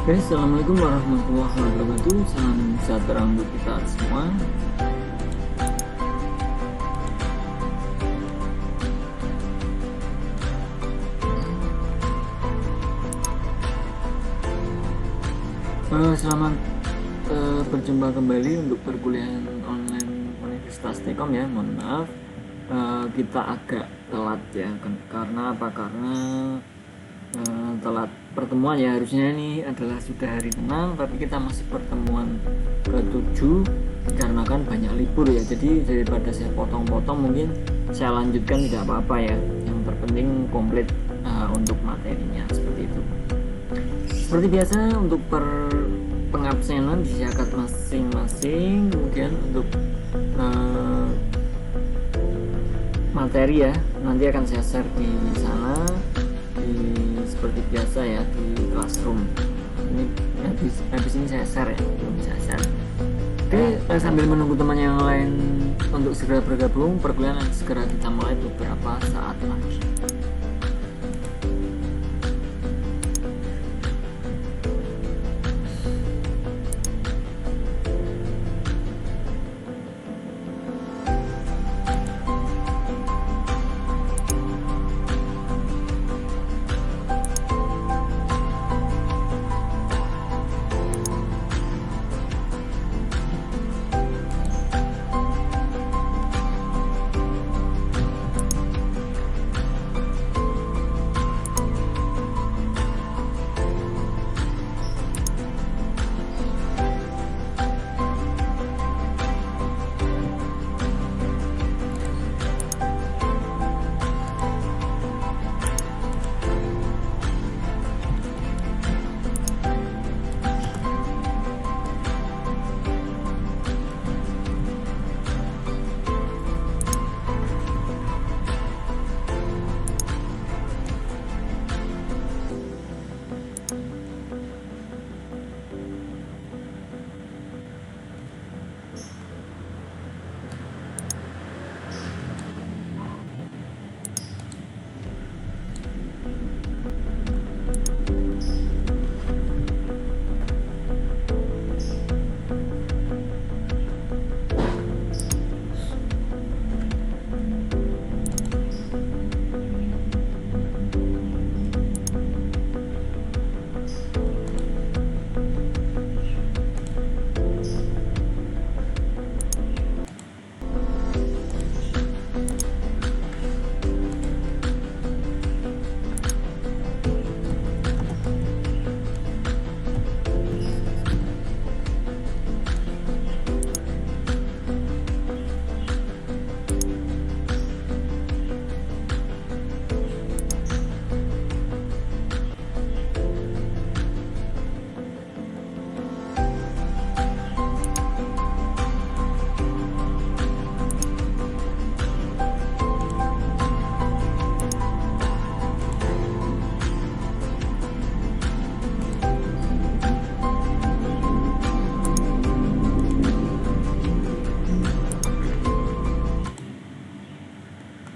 Oke, assalamualaikum warahmatullahi wabarakatuh. Salam sejahtera untuk kita semua. Selamat berjumpa kembali untuk perkuliahan online Universitas Telkom ya. Mohon maaf, kita agak telat ya. Karena apa? Karena telat pertemuan ya. Harusnya ini adalah sudah hari tenang, tapi kita masih pertemuan ke-7 dikarenakan banyak libur ya. Jadi daripada saya potong-potong, mungkin saya lanjutkan, tidak apa-apa ya. Yang terpenting komplit untuk materinya, seperti itu. Seperti biasa untuk pengabsenan disiapkan masing-masing, kemudian untuk materi ya nanti akan saya share di sana, seperti biasa ya, di classroom. Ini habis ini saya share ya, belum saya share. Oke, sambil menunggu teman yang lain untuk segera bergabung, perkuliahan segera kita mulai beberapa saat lagi.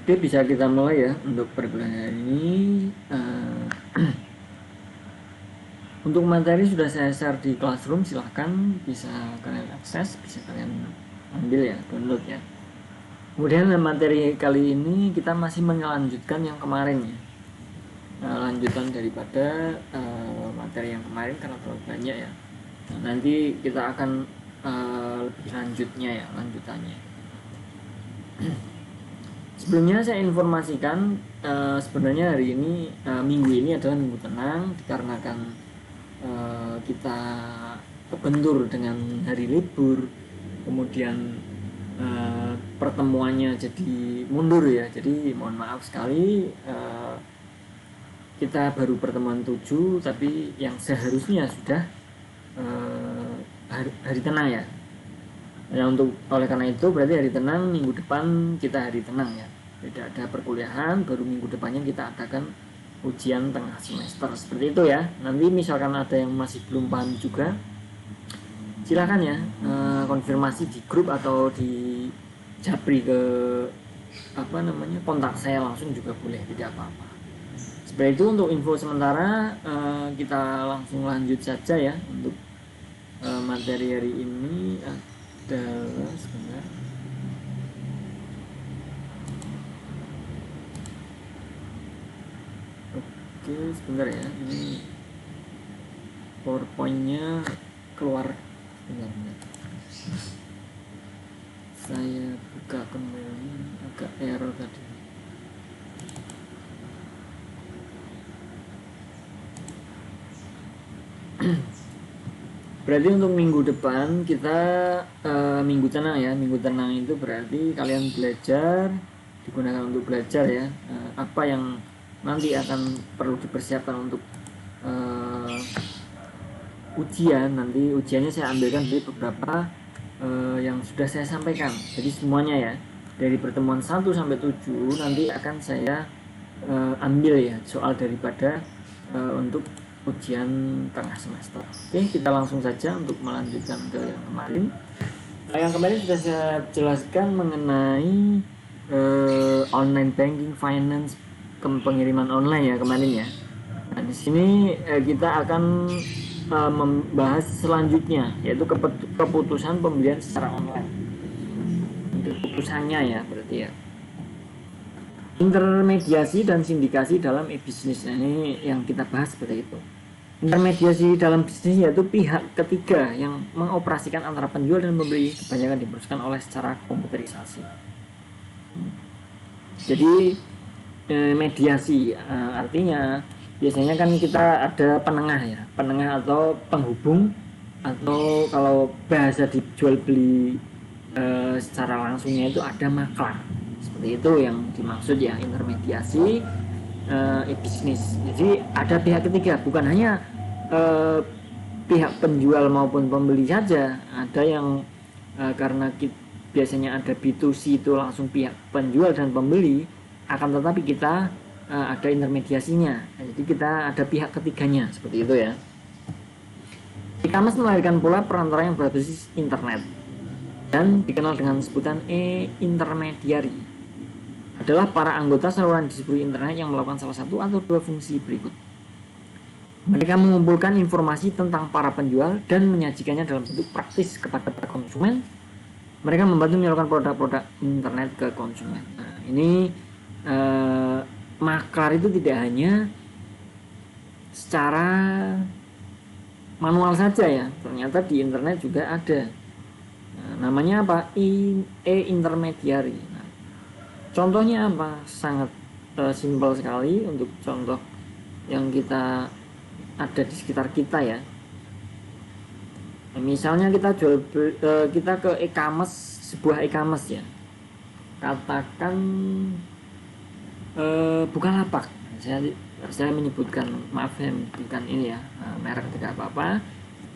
Oke, bisa kita mulai ya untuk perkuliahan ini. Untuk materi sudah saya share di classroom, silahkan bisa kalian akses, bisa kalian ambil ya, download ya. Kemudian materi kali ini kita masih melanjutkan yang kemarin ya. Lanjutan daripada materi yang kemarin karena terlalu banyak ya. Nanti kita akan lebih lanjutnya ya, lanjutannya. Sebelumnya saya informasikan, sebenarnya hari ini, minggu ini adalah minggu tenang dikarenakan kita kebentur dengan hari libur, kemudian pertemuannya jadi mundur ya. Jadi mohon maaf sekali, kita baru pertemuan 7, tapi yang seharusnya sudah hari tenang ya. Ya, oleh karena itu berarti hari tenang minggu depan kita hari tenang ya, tidak ada perkuliahan, baru minggu depannya kita adakan ujian tengah semester, seperti itu ya. Nanti misalkan ada yang masih belum paham juga, silakan ya konfirmasi di grup atau di japri ke kontak saya langsung juga boleh, tidak apa-apa. Baik, itu untuk info sementara. Kita langsung lanjut saja ya untuk materi hari ini adalah sebentar. Oke, sebentar ya, ini PowerPoint-nya keluar. Sebentar. Saya buka kembali, agak error tadi. Berarti untuk minggu depan kita minggu tenang ya. Minggu tenang itu berarti kalian belajar, digunakan untuk belajar ya, apa yang nanti akan perlu dipersiapkan untuk ujian. Nanti ujiannya saya ambilkan dari beberapa yang sudah saya sampaikan. Jadi semuanya ya, dari pertemuan 1 sampai 7 nanti akan saya ambil ya soal daripada untuk ujian tengah semester. Oke, kita langsung saja untuk melanjutkan ke yang kemarin. Yang kemarin sudah saya jelaskan mengenai online banking, finance, pengiriman online ya kemarin ya. Nah, di sini kita akan membahas selanjutnya, yaitu keputusan pembelian secara online. Keputusannya ya berarti ya. Intermediasi dan sindikasi dalam e-bisnis. Nah, ini yang kita bahas seperti itu. Intermediasi dalam bisnis yaitu pihak ketiga yang mengoperasikan antara penjual dan pembeli, kebanyakan diproseskan oleh secara komputerisasi. Jadi mediasi artinya biasanya kan kita ada penengah ya, penengah atau penghubung, atau kalau bahasa dijual beli secara langsungnya itu ada maklar. Seperti itu yang dimaksud ya, intermediasi e-bisnis. Jadi ada pihak ketiga, bukan hanya pihak penjual maupun pembeli saja. Ada yang karena biasanya ada B2C itu langsung pihak penjual dan pembeli, akan tetapi kita ada intermediasinya. Jadi kita ada pihak ketiganya, seperti itu ya. E-commerce melahirkan pula perantara yang berbasis internet dan dikenal dengan sebutan e-intermediary. Adalah para anggota saluran distribusi internet yang melakukan salah satu atau dua fungsi berikut. Mereka mengumpulkan informasi tentang para penjual dan menyajikannya dalam bentuk praktis kepada para konsumen. Mereka membantu menyalurkan produk-produk internet ke konsumen. Nah, ini maklar itu tidak hanya secara manual saja ya, ternyata di internet juga ada. Nah, namanya apa? E-intermediary. Nah, contohnya apa? Sangat simpel sekali untuk contoh yang kita ada di sekitar kita ya. Nah, misalnya kita kita ke e-commerce, sebuah e-commerce ya. Katakan Bukalapak. Saya menyebutkan, maaf saya menyebutkan ini ya, merek tidak apa-apa.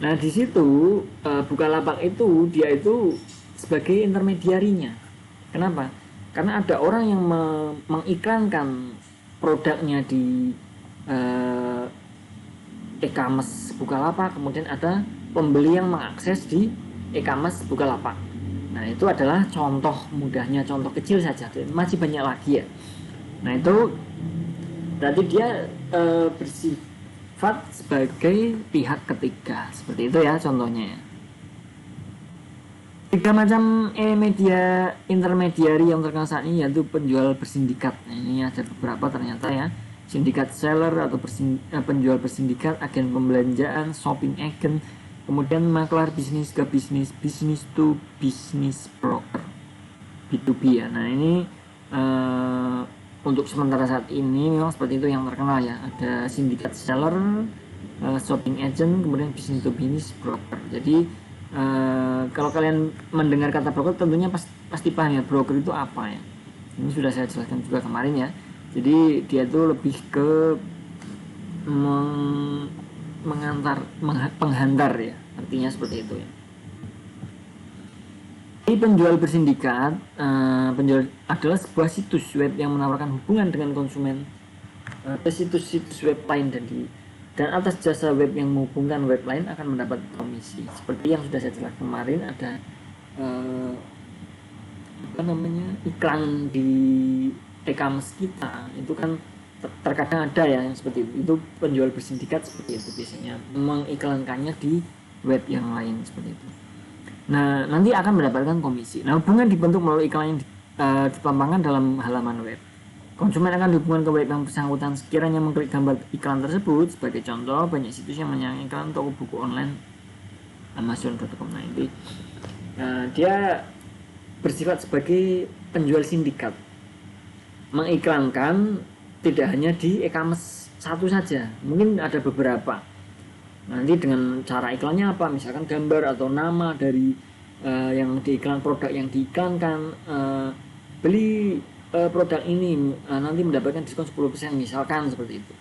Nah di situ Bukalapak itu dia itu sebagai intermediarinya. Kenapa? Karena ada orang yang mengiklankan produknya di e-commerce Bukalapak, kemudian ada pembeli yang mengakses di e-commerce Bukalapak. Nah itu adalah contoh mudahnya, contoh kecil saja, masih banyak lagi ya. Nah itu berarti dia bersifat sebagai pihak ketiga, seperti itu ya contohnya ya. 3 macam media intermediary yang terkenal saat ini yaitu penjual bersindikat. Nah, ini ada beberapa ternyata ya. Sindikat seller atau penjual bersindikat, agen pembelanjaan, shopping agent, kemudian maklar bisnis ke bisnis, business to business broker, B2B ya. Nah ini untuk sementara saat ini memang seperti itu yang terkenal ya. Ada sindikat seller, shopping agent, kemudian business to business broker. Jadi kalau kalian mendengar kata broker tentunya pasti paham ya, broker itu apa ya. Ini sudah saya jelaskan juga kemarin ya. Jadi dia itu lebih ke penghantar ya, artinya seperti itu ya. Penjual bersindikat, penjual adalah sebuah situs web yang menawarkan hubungan dengan konsumen ke situs-situs web lain, dan atas jasa web yang menghubungkan web lain akan mendapat komisi. Seperti yang sudah saya jelaskan kemarin, ada iklan di e-commerce kita itu kan terkadang ada ya yang seperti itu penjual bersindikat seperti itu biasanya mengiklankannya di web yang lain seperti itu. Nah, nanti akan mendapatkan komisi. Nah, hubungan dibentuk melalui iklan yang ditampangkan dalam halaman web. Konsumen akan dihubungkan ke web yang bersangkutan sekiranya mengklik gambar iklan tersebut. Sebagai contoh, banyak situs yang menyayangkan iklan toko buku online Amazon.com. Nah, ini dia bersifat sebagai penjual sindikat, mengiklankan tidak hanya di e-commerce satu saja, mungkin ada beberapa. Nanti dengan cara iklannya apa, misalkan gambar atau nama dari yang diiklan, produk yang diiklankan, beli produk ini nanti mendapatkan diskon 10% misalkan seperti itu.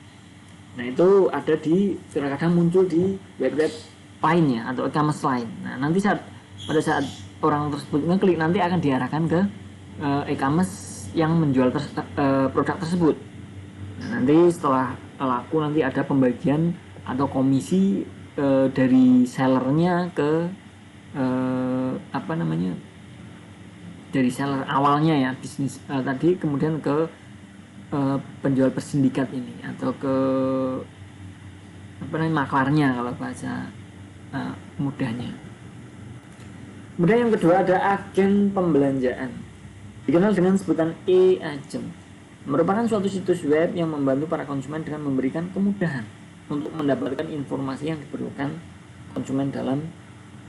Nah, itu ada di kadang muncul di web-web lainnya atau e-commerce lain. Nah, nanti pada saat orang tersebut ngeklik, nanti akan diarahkan ke e-commerce yang menjual produk tersebut. Nah, nanti setelah laku nanti ada pembagian atau komisi dari sellernya ke dari seller awalnya ya bisnis tadi, kemudian ke penjual bersindikat ini atau ke maklarnya kalau bahasa mudahnya. Kemudian yang kedua ada agen pembelanjaan, dikenal dengan sebutan e-agent. Merupakan suatu situs web yang membantu para konsumen dengan memberikan kemudahan untuk mendapatkan informasi yang diperlukan konsumen dalam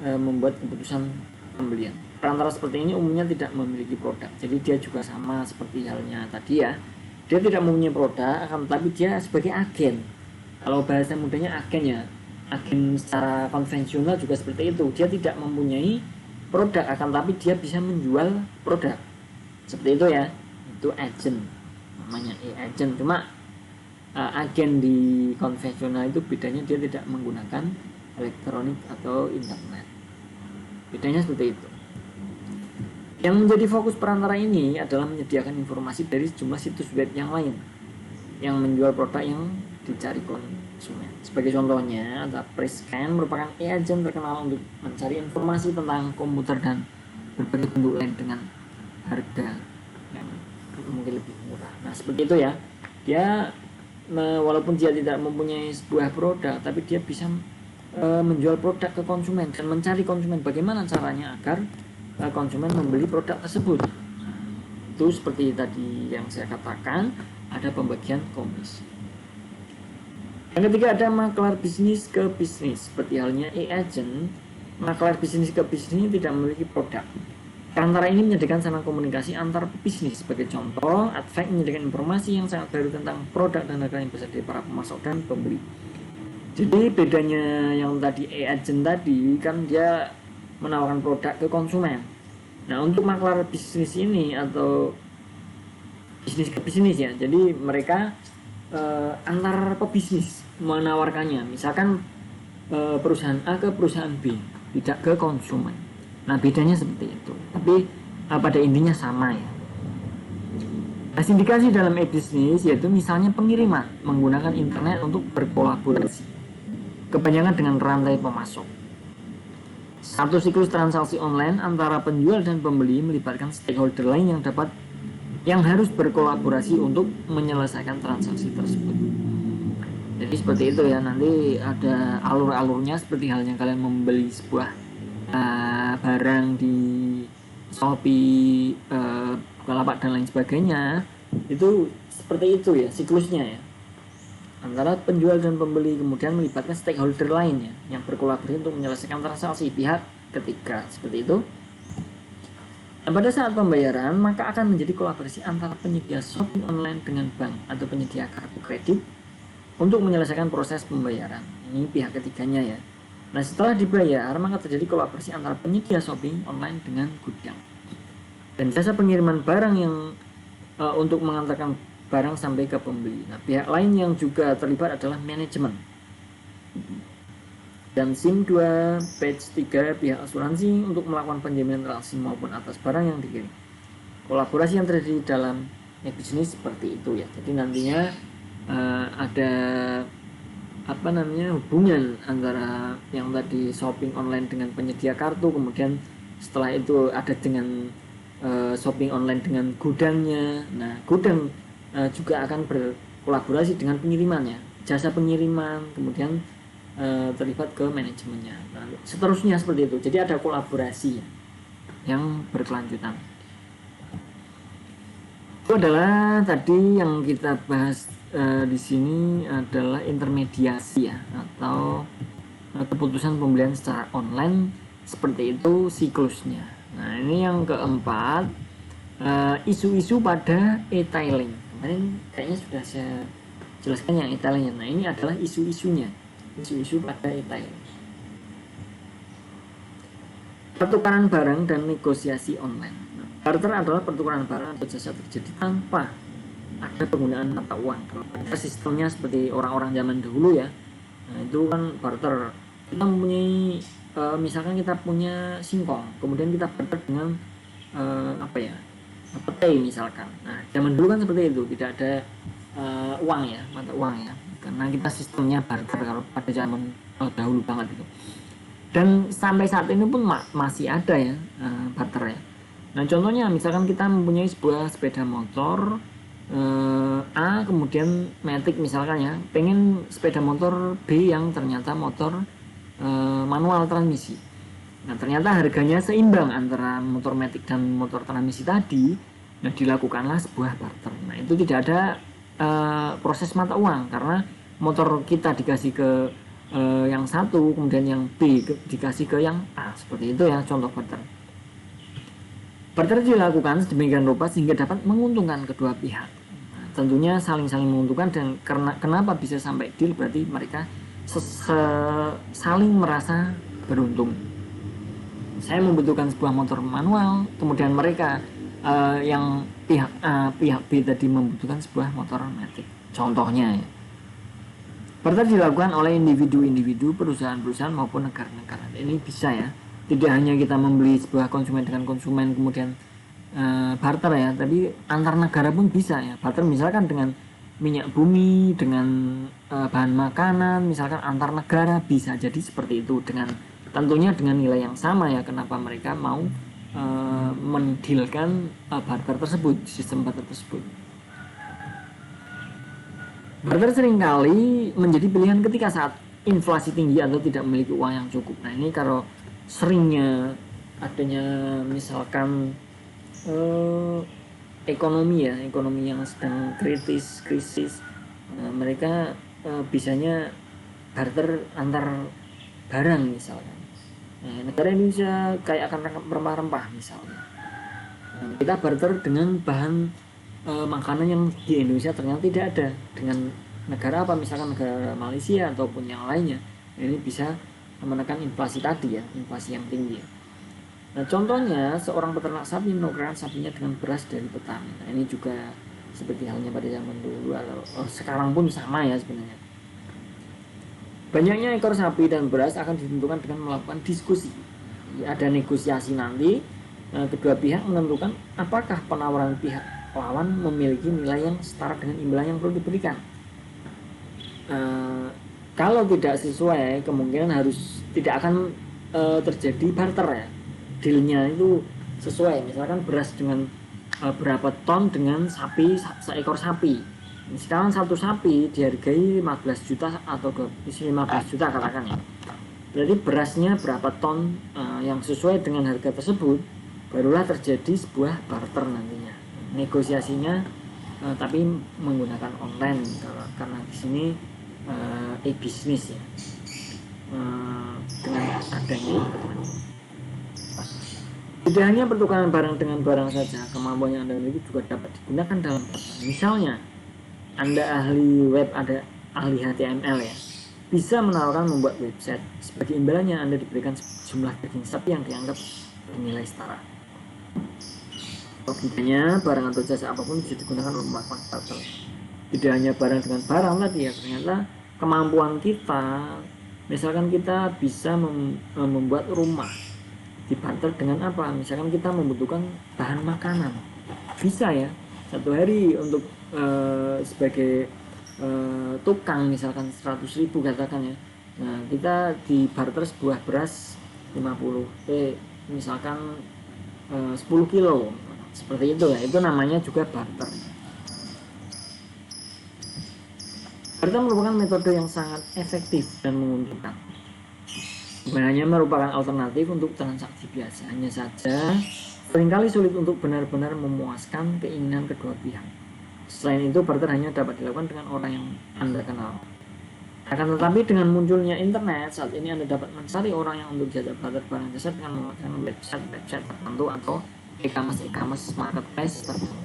membuat keputusan pembelian. Perantara seperti ini umumnya tidak memiliki produk, jadi dia juga sama seperti halnya tadi ya. Dia tidak mempunyai produk, akan tetapi dia sebagai agen. Kalau bahasa mudahnya agen ya, agen secara konvensional juga seperti itu. Dia tidak mempunyai produk, akan tapi dia bisa menjual produk seperti itu ya. Itu agent, namanya e-agent. Cuma agen di konvensional itu bedanya dia tidak menggunakan elektronik atau internet, bedanya seperti itu. Yang menjadi fokus perantara ini adalah menyediakan informasi dari sejumlah situs web yang lain yang menjual produk yang dicari konsumen. Sebagai contohnya, ada Prescan merupakan e-agent terkenal untuk mencari informasi tentang komputer dan berbagai bentuk lain dengan harga yang mungkin lebih murah. Nah, seperti itu ya. Dia walaupun dia tidak mempunyai sebuah produk, tapi dia bisa menjual produk ke konsumen dan mencari konsumen bagaimana caranya agar konsumen membeli produk tersebut. Itu seperti tadi yang saya katakan, ada pembagian komisi. Yang ketiga ada maklar bisnis ke bisnis. Seperti halnya e-agent, maklar bisnis ke bisnis tidak memiliki produk. Perantara ini menyediakan sarana komunikasi antar bisnis. Sebagai contoh, Adfact menyediakan informasi yang sangat baru tentang produk dan harga yang besar dari para pemasok dan pembeli. Jadi bedanya yang tadi e-agent tadi kan dia menawarkan produk ke konsumen. Nah, untuk maklar bisnis ini atau bisnis ke bisnis ya, jadi mereka antar pebisnis menawarkannya, misalkan perusahaan A ke perusahaan B, tidak ke konsumen. Nah, bedanya seperti itu, tapi pada intinya sama ya. Nah, sindikasi dalam e-bisnis yaitu misalnya pengiriman menggunakan internet untuk berkolaborasi, kebanyakan dengan rantai pemasok. Satu siklus transaksi online antara penjual dan pembeli melibatkan stakeholder lain yang harus berkolaborasi untuk menyelesaikan transaksi tersebut. Jadi seperti itu ya, nanti ada alur-alurnya seperti halnya kalian membeli sebuah barang di Shopee, Bukalapak dan lain sebagainya. Itu seperti itu ya siklusnya ya, antara penjual dan pembeli, kemudian melibatkan stakeholder lainnya yang berkolaborasi untuk menyelesaikan transaksi pihak ketiga, seperti itu. Nah, pada saat pembayaran maka akan menjadi kolaborasi antara penyedia shopping online dengan bank atau penyedia kartu kredit untuk menyelesaikan proses pembayaran. Ini pihak ketiganya ya. Nah, setelah dibayar maka terjadi kolaborasi antara penyedia shopping online dengan gudang dan jasa pengiriman barang yang untuk mengantarkan barang sampai ke pembeli. Nah, pihak lain yang juga terlibat adalah manajemen. Dan SIM 2, batch 3 pihak asuransi untuk melakukan penjaminan transaksi maupun atas barang yang dikirim. Kolaborasi yang terjadi dalam e-bisnis seperti itu ya. Jadi nantinya ada hubungan antara yang tadi shopping online dengan penyedia kartu, kemudian setelah itu ada dengan shopping online dengan gudangnya. Nah, gudang juga akan kolaborasi dengan pengirimannya, jasa pengiriman, kemudian terlibat ke manajemennya. Nah, seterusnya seperti itu. Jadi ada kolaborasi yang berkelanjutan. Itu adalah tadi yang kita bahas di sini adalah intermediasi ya, atau keputusan pembelian secara online, seperti itu siklusnya. Nah, ini yang keempat, isu-isu pada e-tailing. Kemarin kayaknya sudah saya jelaskan yang e-tailing. Nah, ini adalah isu-isunya, isu-isu pada e-tailing. Pertukaran barang dan negosiasi online. Nah, barter adalah pertukaran barang atau jasa terjadi tanpa ada penggunaan mata uang. Kalau sistemnya seperti orang-orang zaman dahulu ya, nah itu kan barter. Kita mempunyai misalkan kita punya singkong, kemudian kita barter dengan petai misalkan. Nah, zaman dulu kan seperti itu, tidak ada uang ya, mata uang ya, karena kita sistemnya barter kalau pada zaman dahulu banget itu. Dan sampai saat ini pun masih ada ya barter ya. Nah, contohnya misalkan kita mempunyai sebuah sepeda motor A, kemudian Matic misalkan ya, pengen sepeda motor B yang ternyata motor manual transmisi. Nah, ternyata harganya seimbang antara motor Matic dan motor transmisi tadi. Nah, dilakukanlah sebuah barter. Nah, itu tidak ada proses mata uang, karena motor kita dikasih ke yang satu, kemudian yang B dikasih ke yang A. Seperti itu ya contoh barter. Barter dilakukan sedemikian rupa sehingga dapat menguntungkan kedua pihak. Nah, tentunya saling menguntungkan, dan kenapa bisa sampai deal, berarti mereka saling merasa beruntung. Saya membutuhkan sebuah motor manual, kemudian mereka yang pihak B tadi membutuhkan sebuah motor matic. Contohnya ya. Barter dilakukan oleh individu-individu, perusahaan-perusahaan maupun negara-negara. Ini bisa ya. Tidak hanya kita membeli sebuah konsumen dengan konsumen kemudian barter ya, tapi antar negara pun bisa ya. Barter misalkan dengan minyak bumi, dengan bahan makanan, misalkan antar negara bisa jadi seperti itu, dengan tentunya dengan nilai yang sama ya. Kenapa mereka mau mendilkan barter tersebut, sistem barter tersebut. Barter seringkali menjadi pilihan ketika saat inflasi tinggi atau tidak memiliki uang yang cukup. Nah, ini kalau seringnya adanya misalkan ekonomi yang sedang krisis, mereka bisanya barter antar barang misalkan. Nah, negara Indonesia kayak akan rempah-rempah misalnya, kita barter dengan bahan makanan yang di Indonesia ternyata tidak ada, dengan negara apa, misalkan negara Malaysia ataupun yang lainnya. Ini bisa menekan inflasi tadi ya, inflasi yang tinggi. Nah, contohnya seorang peternak sapi menukarkan sapinya dengan beras dari petani. Nah, ini juga seperti halnya pada zaman dulu atau sekarang pun sama ya sebenarnya. Banyaknya ekor sapi dan beras akan ditentukan dengan melakukan diskusi. Ada negosiasi nanti, kedua pihak menentukan apakah penawaran pihak lawan memiliki nilai yang setara dengan imbalan yang perlu diberikan. Kalau tidak sesuai, kemungkinan tidak akan terjadi barter ya. Dealnya itu sesuai, misalkan beras dengan berapa ton dengan sapi, seekor sapi. Sekarang satu sapi dihargai 15 juta atau 15 juta katakan ya. Berarti berasnya berapa ton yang sesuai dengan harga tersebut, barulah terjadi sebuah barter nantinya. Negosiasinya tapi menggunakan online, karena di sini e-bisnis ya, dengan adanya tidak hanya pertukaran barang dengan barang saja, kemampuan yang Anda miliki juga dapat digunakan dalam barter. Misalnya Anda ahli web, ada ahli HTML ya, bisa menawarkan membuat website. Sebagai imbalannya Anda diberikan jumlah daging sapi yang dianggap bernilai setara. Logikanya barang atau jasa apapun bisa digunakan untuk melakukan barter. Tidak hanya barang dengan barang tadi ya, ternyata kemampuan kita, misalkan kita bisa membuat rumah, dibarter dengan apa? Misalkan kita membutuhkan bahan makanan, bisa ya, satu hari untuk sebagai tukang misalkan 100.000 katakan ya. Nah, kita dibarter sebuah beras 50 misalkan 10 kilo seperti itu ya, itu namanya juga barter. Barter merupakan metode yang sangat efektif dan menguntungkan. Bukan hanya merupakan alternatif untuk transaksi biasa, hanya saja seringkali sulit untuk benar-benar memuaskan keinginan kedua pihak. Selain itu, barter hanya dapat dilakukan dengan orang yang Anda kenal. Akan tetapi dengan munculnya internet, saat ini Anda dapat mencari orang yang untuk jasa barter barang jasa dengan menggunakan website tertentu atau e-commerce marketplace tertentu.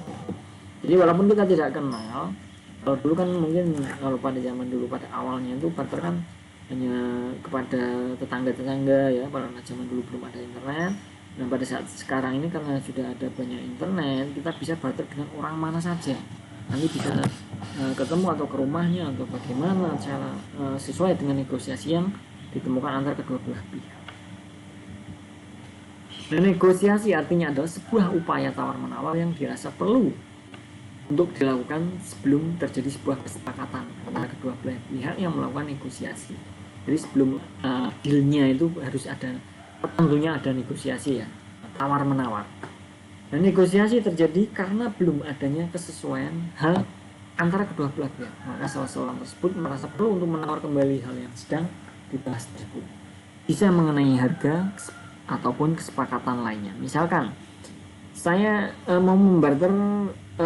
Jadi walaupun kita tidak kenal, kalau dulu kan mungkin kalau pada zaman dulu pada awalnya itu barter kan hanya kepada tetangga-tetangga ya, pada zaman dulu belum ada internet. Nah pada saat sekarang ini karena sudah ada banyak internet, kita bisa barter dengan orang mana saja. Nanti bisa ketemu atau ke rumahnya atau bagaimana cara sesuai dengan negosiasi yang ditemukan antara kedua belah pihak. Dan negosiasi artinya adalah sebuah upaya tawar-menawar yang dirasa perlu untuk dilakukan sebelum terjadi sebuah kesepakatan antara kedua belah pihak yang melakukan negosiasi. Jadi sebelum dealnya itu harus ada, tentunya ada negosiasi ya, tawar-menawar. Dan negosiasi terjadi karena belum adanya kesesuaian hal antara kedua belah pihak. Maka salah seorang tersebut merasa perlu untuk menawar kembali hal yang sedang dibahas tersebut. Bisa mengenai harga ataupun kesepakatan lainnya. Misalkan saya mau membarter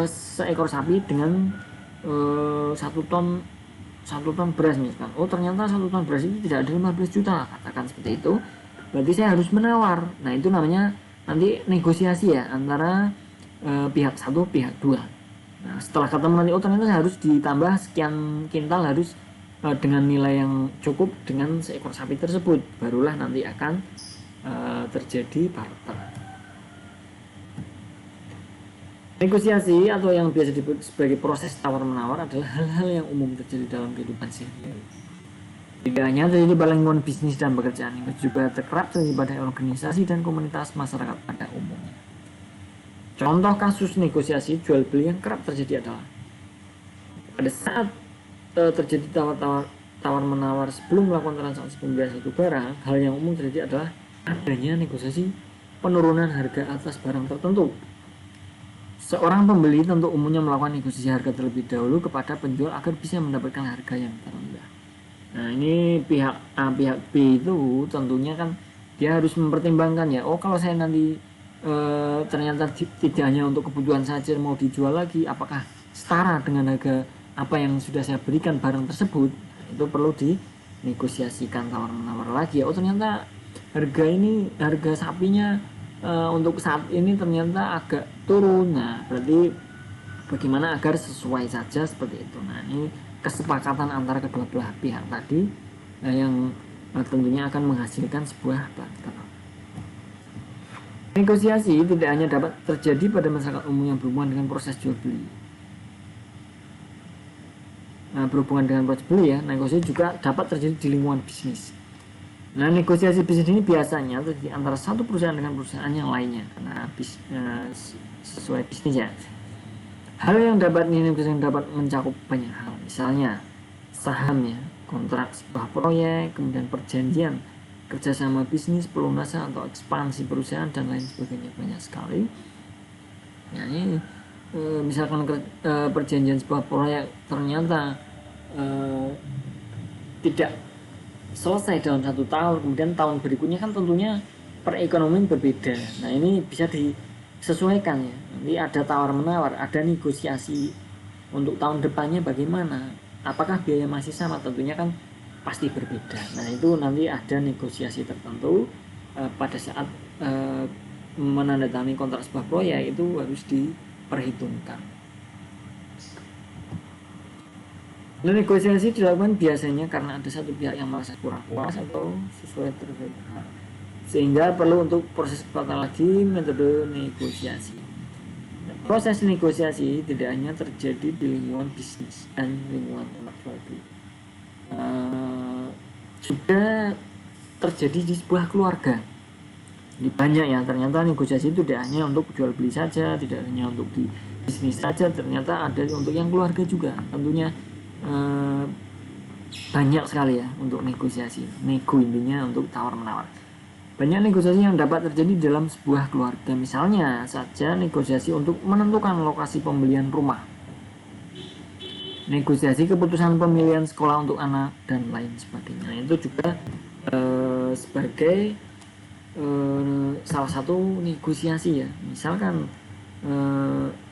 seekor sapi dengan 1 ton beras misalkan. Oh ternyata 1 ton beras itu tidak ada 15 juta, katakan seperti itu. Berarti saya harus menawar. Nah itu namanya nanti negosiasi ya antara pihak satu pihak dua. Nah setelah ketemu nanti oh ternyata harus ditambah sekian kintal, harus dengan nilai yang cukup dengan seekor sapi tersebut, barulah nanti akan terjadi barter. Negosiasi atau yang biasa disebut sebagai proses tawar-menawar adalah hal-hal yang umum terjadi dalam kehidupan sehari-hari. Tidak hanya terjadi pada lingkungan bisnis dan pekerjaan, yang juga kerap terjadi pada organisasi dan komunitas masyarakat pada umumnya. Contoh kasus negosiasi jual beli yang kerap terjadi adalah pada saat terjadi tawar-menawar sebelum melakukan transaksi pembelian satu barang, hal yang umum terjadi adalah adanya negosiasi penurunan harga atas barang tertentu. Seorang pembeli tentu umumnya melakukan negosiasi harga terlebih dahulu kepada penjual agar bisa mendapatkan harga yang terendah. Nah ini pihak A, pihak B itu tentunya kan dia harus mempertimbangkan ya, oh kalau saya nanti ternyata tidak hanya untuk kebutuhan saja mau dijual lagi, apakah setara dengan harga apa yang sudah saya berikan barang tersebut. Itu perlu dinegosiasikan tawar-menawar lagi ya, oh ternyata harga sapinya untuk saat ini ternyata agak turun. Nah berarti bagaimana agar sesuai saja seperti itu. Nah ini kesepakatan antara kedua belah pihak tadi yang tentunya akan menghasilkan sebuah barter. Negosiasi tidak hanya dapat terjadi pada masyarakat umum yang berhubungan dengan proses jual beli. Nah, berhubungan dengan proses beli ya, negosiasi juga dapat terjadi di lingkungan bisnis. Nah, negosiasi bisnis ini biasanya terjadi antara satu perusahaan dengan perusahaan yang lainnya karena sesuai bisnis ya. Hal yang dapat mencakup banyak hal, misalnya saham ya, kontrak sebuah proyek, kemudian perjanjian kerjasama bisnis, pelunasan atau ekspansi perusahaan dan lain sebagainya, banyak sekali. Nah ini misalkan perjanjian sebuah proyek ternyata tidak selesai dalam 1 tahun, kemudian tahun berikutnya kan tentunya perekonomian berbeda. Nah ini bisa disesuaikan ya, nanti ada tawar-menawar, ada negosiasi untuk tahun depannya bagaimana, apakah biaya masih sama, tentunya kan pasti berbeda. Nah itu nanti ada negosiasi tertentu pada saat menandatangani kontrak sebuah proyek, itu harus diperhitungkan. Nah, negosiasi dilakukan biasanya karena ada satu pihak yang merasa kurang puas atau sesuai tertentu, sehingga perlu untuk proses kesepakatan lagi metode negosiasi. Nah, proses negosiasi tidak hanya terjadi di lingkungan bisnis dan lingkungan tempat jual beli, juga terjadi di sebuah keluarga. Ini banyak ya, ternyata negosiasi itu tidak hanya untuk jual beli saja, tidak hanya untuk di bisnis saja, ternyata ada untuk yang keluarga juga. Tentunya banyak sekali ya untuk negosiasi. Nego intinya untuk tawar-menawar. Banyak negosiasi yang dapat terjadi dalam sebuah keluarga. Misalnya saja negosiasi untuk menentukan lokasi pembelian rumah. negosiasi keputusan pemilihan sekolah untuk anak dan lain sebagainya. Itu juga sebagai salah satu negosiasi ya. Misalkan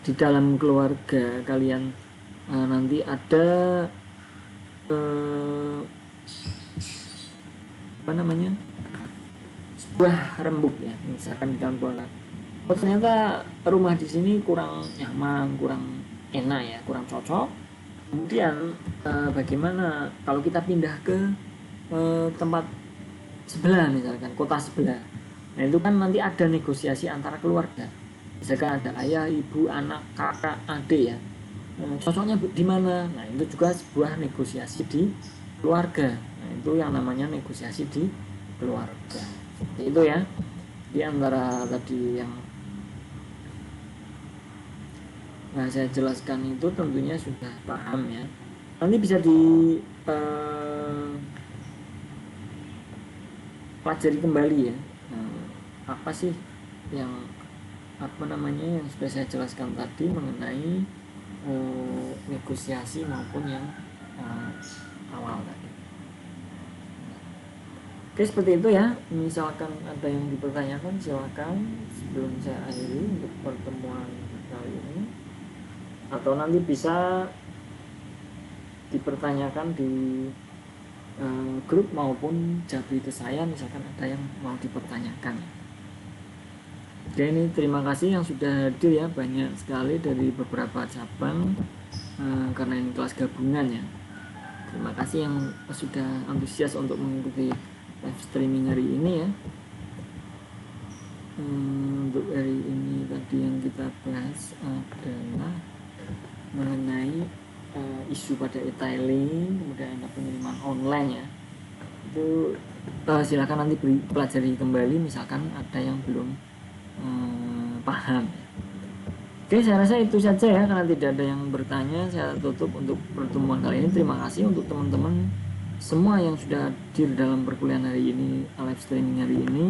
di dalam keluarga kalian nanti ada apa namanya, sebuah rembuk ya, misalkan di dalam keluarga, oh ternyata rumah di sini kurang nyaman, kurang enak ya, kurang cocok. Kemudian bagaimana kalau kita pindah ke tempat sebelah, misalkan kota sebelah. Nah itu kan nanti ada negosiasi antara keluarga, misalkan ada ayah, ibu, anak, kakak, adik ya, cocoknya di mana. Nah itu juga sebuah negosiasi di keluarga. Nah itu yang namanya negosiasi di keluarga. Itu ya, di antara tadi yang saya jelaskan itu tentunya sudah paham ya. Nanti bisa di pelajari kembali ya, apa sih yang yang sudah saya jelaskan tadi mengenai negosiasi maupun yang awal tadi. Oke, seperti itu ya. Misalkan ada yang dipertanyakan silakan sebelum saya akhiri untuk pertemuan kali ini, atau nanti bisa dipertanyakan di grup maupun japri ke saya misalkan ada yang mau dipertanyakan. Oke, ini terima kasih yang sudah hadir ya, banyak sekali dari beberapa cabang karena ini kelas gabungan ya. Terima kasih yang sudah antusias untuk mengikuti live streaming hari ini ya. Untuk hari ini tadi yang kita bahas adalah mengenai isu pada e-tailing, kemudian ada pengiriman online ya. Itu silakan nanti pelajari kembali misalkan ada yang belum paham. Oke, saya rasa itu saja ya, karena tidak ada yang bertanya saya tutup untuk pertemuan kali ini. Terima kasih untuk teman-teman semua yang sudah hadir dalam perkuliahan hari ini, live streaming hari ini.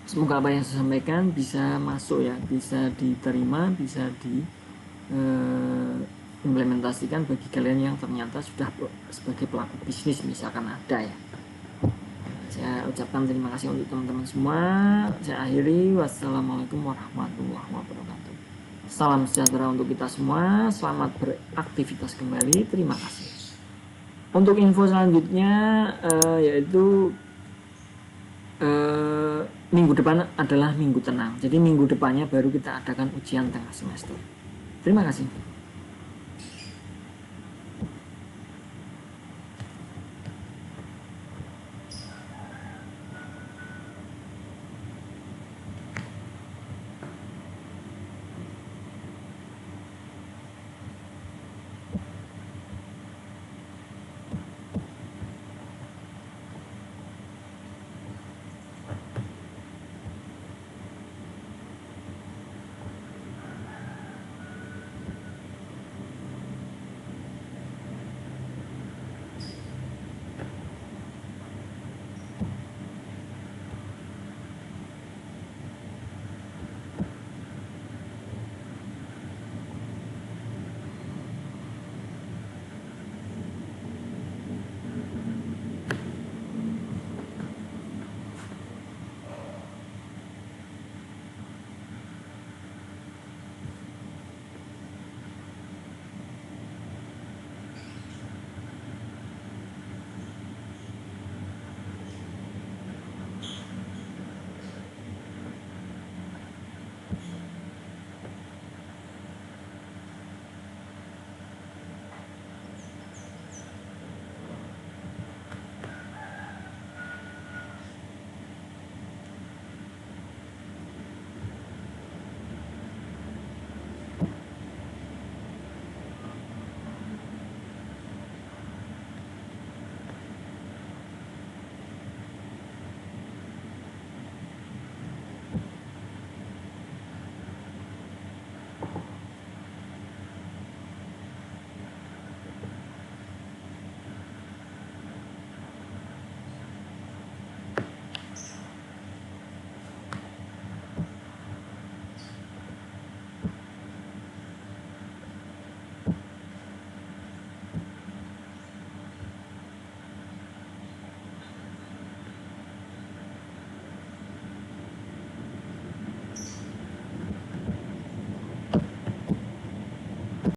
Semoga apa yang saya sampaikan bisa masuk ya, bisa diterima, bisa implementasikan bagi kalian yang ternyata sudah sebagai pelaku bisnis misalkan ada ya. Saya ucapkan terima kasih untuk teman-teman semua. Saya akhiri, wassalamualaikum warahmatullahi wabarakatuh. Salam sejahtera untuk kita semua, selamat beraktivitas kembali, terima kasih. Untuk info selanjutnya yaitu minggu depan adalah minggu tenang, jadi minggu depannya baru kita adakan ujian tengah semester. Terima kasih.